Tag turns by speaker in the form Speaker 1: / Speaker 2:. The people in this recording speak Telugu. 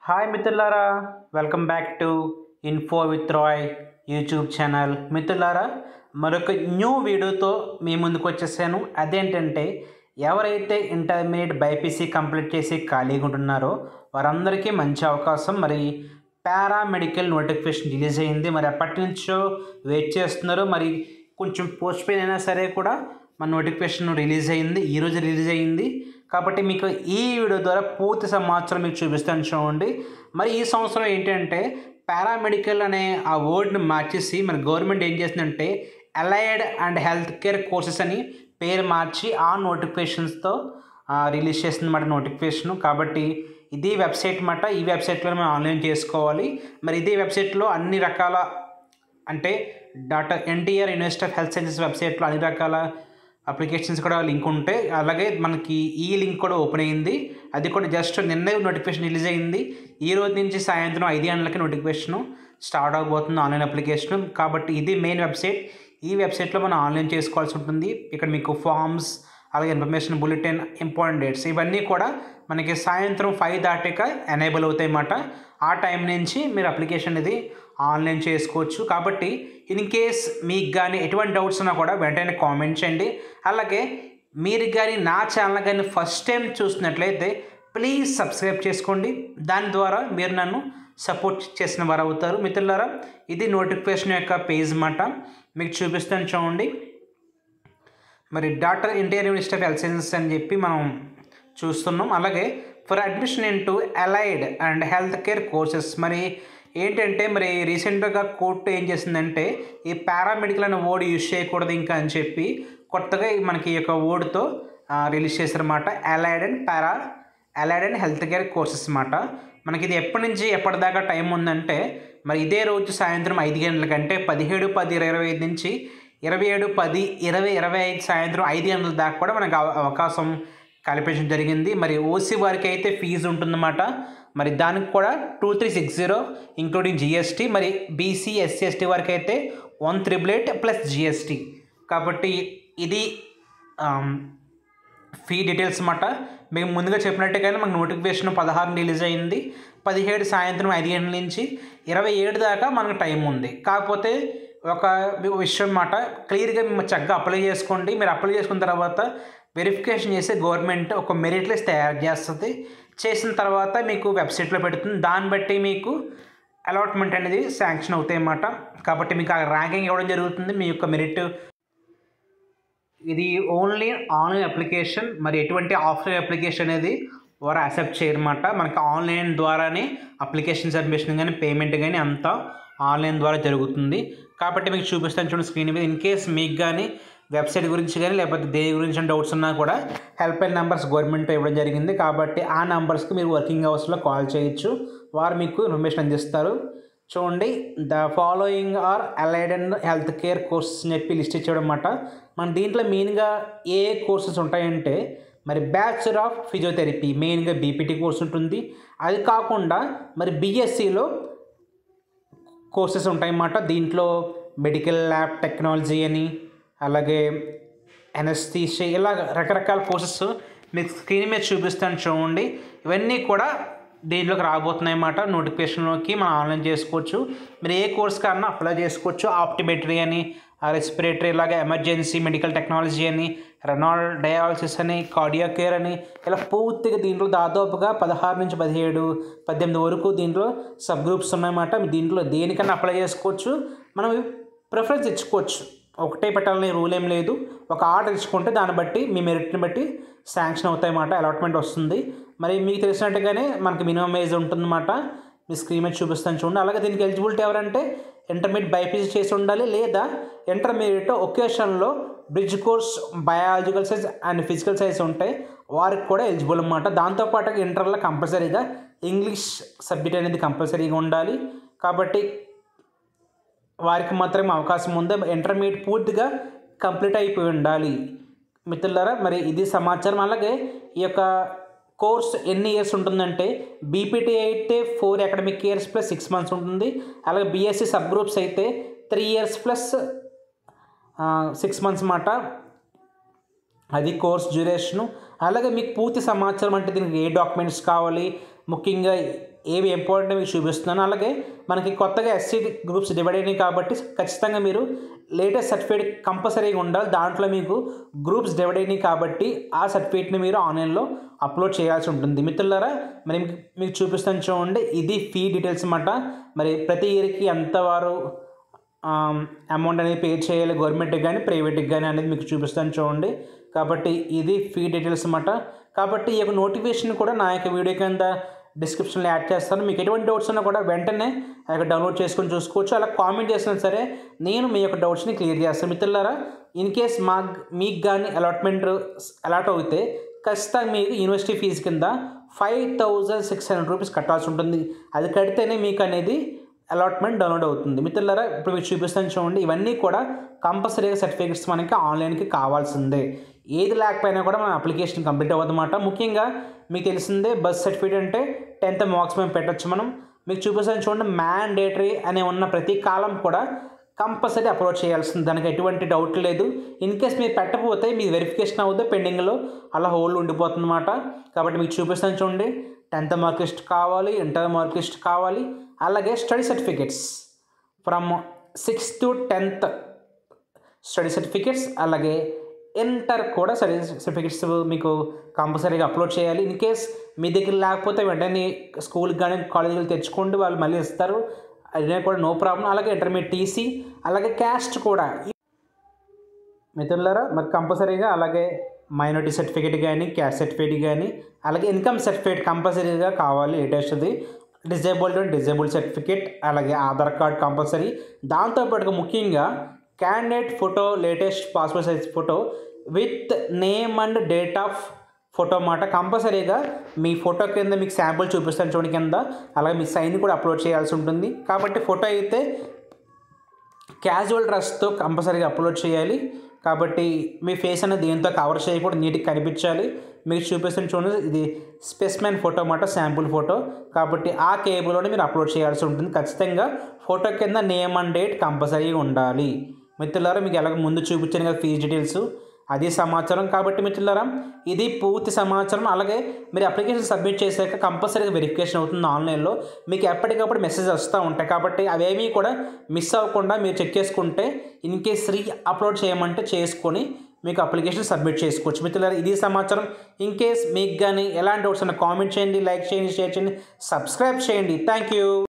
Speaker 1: హాయ్ మిత్రులారా, welcome back to info with Roy YouTube channel. మిత్రులారా, మరొక న్యూ వీడియోతో మీ ముందుకు వచ్చేసాను. అదేంటంటే, ఎవరైతే ఇంటర్మీడియట్ బైపీసీ కంప్లీట్ చేసి ఖాళీగా ఉంటున్నారో వారందరికీ మంచి అవకాశం. మరి పారామెడికల్ నోటిఫికేషన్ రిలీజ్ అయింది. మరి ఎప్పటి నుంచో వెయిట్ చేస్తున్నారు. మరి కొంచెం పోస్ట్ పోయిన్ అయినా సరే కూడా మన నోటిఫికేషన్ రిలీజ్ అయింది, ఈరోజు రిలీజ్ అయింది. కాబట్టి మీకు ఈ వీడియో ద్వారా పూర్తి సమాచారం మీకు చూపిస్తాను, చూడండి. మరి ఈ సంవత్సరం ఏంటంటే పారామెడికల్ అనే ఆ వర్డ్ని మార్చేసి మరి గవర్నమెంట్ ఏం చేసిందంటే allied and health care courses అని పేరు మార్చి ఆ నోటిఫికేషన్స్తో రిలీజ్ చేసింది అన్నమాట నోటిఫికేషన్. కాబట్టి ఇది వెబ్సైట్ అన్నమాట. ఈ వెబ్సైట్లో మనం ఆన్లైన్ చేసుకోవాలి. మరి ఇదే వెబ్సైట్లో అన్ని రకాల అంటే NTR university of health sciences వెబ్సైట్లో అన్ని రకాల అప్లికేషన్స్ కూడా లింక్ ఉంటాయి. అలాగే మనకి ఈ లింక్ కూడా ఓపెన్ అయింది. అది కూడా జస్ట్ నిన్నే నోటిఫికేషన్ రిలీజ్ అయింది. ఈ రోజు నుంచి సాయంత్రం 5 గంటలకి నోటిఫికేషన్ స్టార్ట్ అవబోతుంది, ఆన్లైన్ అప్లికేషన్. కాబట్టి ఇది మెయిన్ వెబ్సైట్. ఈ వెబ్సైట్లో మనం ఆన్లైన్ చేసుకోవాల్సి ఉంటుంది. ఇక్కడ మీకు ఫామ్స్, అలాగే ఇన్ఫర్మేషన్ బులెటిన్, ఇంపార్టెంట్ డేట్స్ ఇవన్నీ కూడా మనకి సాయంత్రం 5 దాటాక ఎనేబుల్ అవుతాయి అన్నమాట. ఆ టైం నుంచి మీరు అప్లికేషన్ ఇది ఆన్లైన్ చేసుకోవచ్చు. కాబట్టి ఇన్ కేస్ మీకు కానీ ఎటువంటి డౌట్స్ ఉన్నా కూడా వెంటనే కామెంట్ చేయండి. అలాగే మీరు కానీ నా ఛానల్ కానీ ఫస్ట్ టైం చూస్తున్నట్లయితే ప్లీజ్ సబ్స్క్రైబ్ చేసుకోండి. దాని ద్వారా మీరు నన్ను సపోర్ట్ చేసిన వారు అవుతారు. మిత్రులారా, ఇది నోటిఫికేషన్ యొక్క పేజ్ అన్నమాట. మీకు చూపిస్తాను, చూడండి. మరి doctor NTR university of health sciences అని చెప్పి మనం చూస్తున్నాం. అలాగే for admission in to allied and health care courses. మరి ఏంటంటే మరి రీసెంట్గా కోర్టు ఏం చేసిందంటే ఈ పారామెడికల్ అనే వర్డ్ యూజ్ చేయకూడదు ఇంకా అని చెప్పి కొత్తగా మనకి ఈ యొక్క వర్డ్తో రిలీజ్ చేశారన్నమాట. Allied and health care courses అన్నమాట. మనకి ఇది ఎప్పటి నుంచి ఎప్పటిదాకా టైం ఉందంటే మరి ఇదే రోజు సాయంత్రం 5 గంటలకంటే 17-10-2025 నుంచి 27-10-2025 సాయంత్రం 5 గంటల దాకా కూడా మనకు అవకాశం కల్పించడం జరిగింది. మరి ఓసీ వారికి అయితే ఫీజు ఉంటుందన్నమాట. మరి దానికి కూడా 2360 ఇంక్లూడింగ్ జిఎస్టీ. మరి బీసీ, ఎస్సీ, ఎస్టీ వారికి అయితే 188 ప్లస్ జిఎస్టీ. కాబట్టి ఇది ఫీ డీటెయిల్స్ అన్నమాట. మేము ముందుగా చెప్పినట్టుగానే మనకు నోటిఫికేషన్ 16 రిలీజ్ అయింది. 17 సాయంత్రం 5 గంటల నుంచి 27 దాకా మనకు టైం ఉంది. కాకపోతే ఒక విషయం అన్నమాట, క్లియర్గా మేము చక్కగా అప్లై చేసుకోండి. మీరు అప్లై చేసుకున్న తర్వాత వెరిఫికేషన్ చేసి గవర్నమెంట్ ఒక మెరిట్ లిస్ట్ తయారు చేస్తుంది. చేసిన తర్వాత మీకు వెబ్సైట్లో పెడుతుంది. దాన్ని బట్టి మీకు అలాట్మెంట్ అనేది శాంక్షన్ అవుతాయి అన్నమాట. కాబట్టి మీకు ఆ ర్యాంకింగ్ ఇవ్వడం జరుగుతుంది. మీ యొక్క మెరిట్ ఇది ఓన్లీ ఆన్లైన్ అప్లికేషన్. మరి ఎటువంటి ఆఫ్లైన్ అప్లికేషన్ అనేది వారు యాక్సెప్ట్ చేయరన్నమాట. మనకి ఆన్లైన్ ద్వారానే అప్లికేషన్ సబ్మిషన్ కానీ పేమెంట్ కానీ అంతా ఆన్లైన్ ద్వారా జరుగుతుంది. కాబట్టి మీకు చూపిస్తాను, చూడండి స్క్రీన్ మీద. ఇన్ కేస్ మీకు కానీ వెబ్సైట్ గురించి కానీ లేకపోతే దేని గురించి డౌట్స్ ఉన్నా కూడా హెల్ప్ లైన్ నెంబర్స్ గవర్నమెంట్ ఇవ్వడం జరిగింది. కాబట్టి ఆ నెంబర్స్కి మీరు వర్కింగ్ అవర్స్లో కాల్ చేయొచ్చు. వారు మీకు ఇన్ఫర్మేషన్ అందిస్తారు. చూడండి, the following are allied and health care courses అని చెప్పి లిస్ట్ ఇచ్చేయడం అన్నమాట. మన దీంట్లో మెయిన్గా ఏ కోర్సెస్ ఉంటాయంటే మరి బ్యాచులర్ ఆఫ్ ఫిజియోథెరపీ మెయిన్గా బీపీటీ కోర్స్ ఉంటుంది. అది కాకుండా మరి బీఎస్సీలో కోర్సెస్ ఉంటాయన్నమాట. దీంట్లో మెడికల్ ల్యాబ్ టెక్నాలజీ అని, అలాగే ఎనస్థీషియా, ఇలా రకరకాల కోర్సెస్ మీకు స్క్రీన్ మీద చూపిస్తాను, చూడండి. ఇవన్నీ కూడా దీంట్లోకి రాబోతున్నాయి అన్నమాట. నోటిఫికేషన్లోకి మనం ఆన్లైన్ చేసుకోవచ్చు. మీరు ఏ కోర్స్ కన్నా అప్లై చేసుకోవచ్చు. ఆప్టిమెట్రీ అని, రెస్పిరేటరీ, ఇలాగే ఎమర్జెన్సీ మెడికల్ టెక్నాలజీ అని, రెనాల్ డయాలసిస్ అని, కార్డియా కేర్ అని, ఇలా పూర్తిగా దీంట్లో దాదాపుగా 16 నుంచి 17-18 వరకు దీంట్లో సబ్ గ్రూప్స్ ఉన్నాయన్నమాట. దీంట్లో దేనికన్నా అప్లై చేసుకోవచ్చు. మనం ప్రిఫరెన్స్ ఇచ్చుకోవచ్చు. ఒకటే పెట్టాలని రూల్ ఏం లేదు. ఒక ఆర్డర్ ఇచ్చుకుంటే దాన్ని బట్టి మీ మెరిట్ని బట్టి శాంక్షన్ అవుతాయన్నమాట, అలాట్మెంట్ వస్తుంది. మరి మీకు తెలిసినట్టుగానే మనకి మినిమం ఏజ్ ఉంటుందన్నమాట. మీ స్క్రీన్ మీద చూపిస్తాను, చూడండి. అలాగే దీనికి ఎలిజిబిలిటీ ఎవరంటే ఇంటర్మీడియట్ బైపీసీ చేసి ఉండాలి, లేదా ఇంటర్మీడియట్ ఒకేషన్లో bridge course biological science and physical science ఉంటాయి, వారికి కూడా ఎలిజిబుల్ అన్నమాట. దాంతోపాటు ఇంటర్లో కంపల్సరీగా ఇంగ్లీష్ సబ్జెక్ట్ అనేది కంపల్సరీగా ఉండాలి. కాబట్టి వారికి మాత్రమే అవకాశం ఉంది. ఇంటర్మీడియట్ పూర్తిగా కంప్లీట్ అయిపోయి ఉండాలి. మిత్రులారా, మరి ఇది సమాచారం. అలాగే ఈ యొక్క కోర్స్ ఎన్ని ఇయర్స్ ఉంటుందంటే బీపీటీ అయితే 4 అకాడమిక్ ఇయర్స్ ప్లస్ 6 మంత్స్ ఉంటుంది. అలాగే బీఎస్సీ సబ్ గ్రూప్స్ అయితే 3 ఇయర్స్ ప్లస్ 6 మంత్స్ అన్నమాట. అది కోర్స్ డ్యూరేషను. అలాగే మీకు పూర్తి సమాచారం అంటే దీనికి ఏ డాక్యుమెంట్స్ కావాలి, ముఖ్యంగా ఏవి ఇంపార్టెంట్ మీకు చూపిస్తున్నాను. అలాగే మనకి కొత్తగా ఎస్సీ గ్రూప్స్ డివైడ్ అయినాయి కాబట్టి ఖచ్చితంగా మీరు లేటెస్ట్ సర్టిఫికేట్ కంపల్సరీగా ఉండాలి. దాంట్లో మీకు గ్రూప్స్ డివైడ్ అయినాయి కాబట్టి ఆ సర్టిఫికేట్ని మీరు ఆన్లైన్లో అప్లోడ్ చేయాల్సి ఉంటుంది. మిత్రులారా, మరి మీకు చూపిస్తాను చూడండి. ఇది ఫీ డీటెయిల్స్ అన్నమాట. మరి ప్రతి ఇయర్కి ఎంత వారు అమౌంట్ అనేది పే చేయాలి గవర్నమెంట్కి కానీ ప్రైవేట్కి కానీ అనేది మీకు చూపిస్తాను చూడండి. కాబట్టి ఇది ఫీ డీటెయిల్స్ అన్నమాట. కాబట్టి ఈ యొక్క నోటిఫికేషన్ కూడా నా యొక్క వీడియో కింద డిస్క్రిప్షన్లో యాడ్ చేస్తాను. మీకు ఎటువంటి డౌట్స్ ఉన్నా కూడా వెంటనే ఆ యొక్క డౌన్లోడ్ చేసుకొని చూసుకోవచ్చు. అలా కామెంట్ చేసినా సరే నేను మీ యొక్క డౌట్స్ని క్లియర్ చేస్తాను. మిత్రులారా, ఇన్ కేస్ మీకు కానీ అలాట్ అవుతే ఖచ్చితంగా మీకు యూనివర్సిటీ ఫీజు కింద 5600 రూపీస్ కట్టాల్సి ఉంటుంది. అది కడితేనే మీకు అనేది అలాట్మెంట్ డౌన్లోడ్ అవుతుంది. మిత్రులారా, ఇప్పుడు మీకు చూపిస్తాను చూడండి. ఇవన్నీ కూడా కంపల్సరీగా సర్టిఫికేట్స్ మనకి ఆన్లైన్కి కావాల్సిందే. ఏది లేకపోయినా కూడా మన అప్లికేషన్ కంప్లీట్ అవ్వదన్నమాట. ముఖ్యంగా మీకు తెలిసిందే బర్త్ సర్టిఫికేట్ అంటే 10th మార్క్స్ మేము పెట్టచ్చు. మనం మీకు చూపిస్తాను చూడండి. మ్యాండేటరీ అనే ఉన్న ప్రతి కాలం కూడా కంపల్సరీ అప్లోడ్ చేయాల్సింది. దానికి ఎటువంటి డౌట్ లేదు. ఇన్ కేస్ మీరు పెట్టకపోతే మీ వెరిఫికేషన్ అవుతే పెండింగ్లో అలా హోల్డ్ ఉండిపోతుందన్నమాట. కాబట్టి మీకు చూపిస్తాను చూడండి. 10th మార్క్ లిస్ట్ కావాలి, ఇంటర్ మార్క్ లిస్ట్ కావాలి, అలాగే study certificates from 6th to 10th study certificates, అలాగే ఇంటర్ కూడా స్టడీ సర్టిఫికేట్స్ మీకు కంపల్సరీగా అప్లోడ్ చేయాలి. ఇన్ కేస్ మీ దగ్గర లేకపోతే వెంటనే స్కూల్కి కానీ కాలేజీకి తెచ్చుకోండి, వాళ్ళు మళ్ళీ ఇస్తారు. అదే కూడా నో ప్రాబ్లం. అలాగే ఇంటర్మీడియట్ టీసీ, అలాగే క్యాస్ట్ కూడా మిత్రులారా మరి కంపల్సరీగా, అలాగే మైనారిటీ సర్టిఫికేట్ కానీ క్యాస్ట్ సర్టిఫికేట్ కానీ, అలాగే ఇన్కమ్ సర్టిఫికేట్ కంపల్సరీగా కావాలి. లేటెస్ట్ది డిజేబుల్డ్ సర్టిఫికేట్, అలాగే ఆధార్ కార్డ్ కంపల్సరీ. దాంతోపాటుగా ముఖ్యంగా candidate photo, latest passport size photo with name and date of photo మాట కంపల్సరీగా మీ ఫోటో కింద మీకు శాంపుల్ చూపిస్తాను చూడండి కింద. అలాగే మీ సైన్ కూడా అప్లోడ్ చేయాల్సి ఉంటుంది. కాబట్టి ఫోటో అయితే క్యాజువల్ డ్రెస్తో కంపల్సరీగా అప్లోడ్ చేయాలి. కాబట్టి మీ ఫేస్ అనేది దేంతో కవర్ చేయకూడదు, నీట్గా కనిపించాలి. మీకు చూపిస్తాను చూడండి. ఇది స్పెసిమెన్ ఫోటో అన్నమాట, శాంపుల్ ఫోటో. కాబట్టి ఆ కేబుల్లోనే మీరు అప్లోడ్ చేయాల్సి ఉంటుంది. ఖచ్చితంగా ఫోటో కింద నేమ్ అండ్ డేట్ కంపల్సరీగా ఉండాలి. మిత్రులారా, మీకు ఎలాగ ముందు చూపించాను కదా ఫీజు డీటెయిల్స్, అది సమాచారం. కాబట్టి మిత్రులారా, ఇది పూర్తి సమాచారం. అలాగే మీరు అప్లికేషన్ సబ్మిట్ చేశాక కంపల్సరీగా వెరిఫికేషన్ అవుతుంది ఆన్లైన్లో. మీకు ఎప్పటికప్పుడు మెసేజ్ వస్తూ ఉంటాయి. కాబట్టి అవేమీ కూడా మిస్ అవ్వకుండా మీరు చెక్ చేసుకుంటే ఇన్ కేస్ అప్లోడ్ చేయమంటే చేసుకొని మీకు అప్లికేషన్ సబ్మిట్ చేసుకోవచ్చు. మిత్రులారా, ఇది సమాచారం. ఇన్ కేస్ మీకు కానీ ఎలాంటి డౌట్స్ ఉన్నా కామెంట్ చేయండి, లైక్ చేయండి, షేర్ చేయండి, సబ్స్క్రైబ్ చేయండి. Thank you.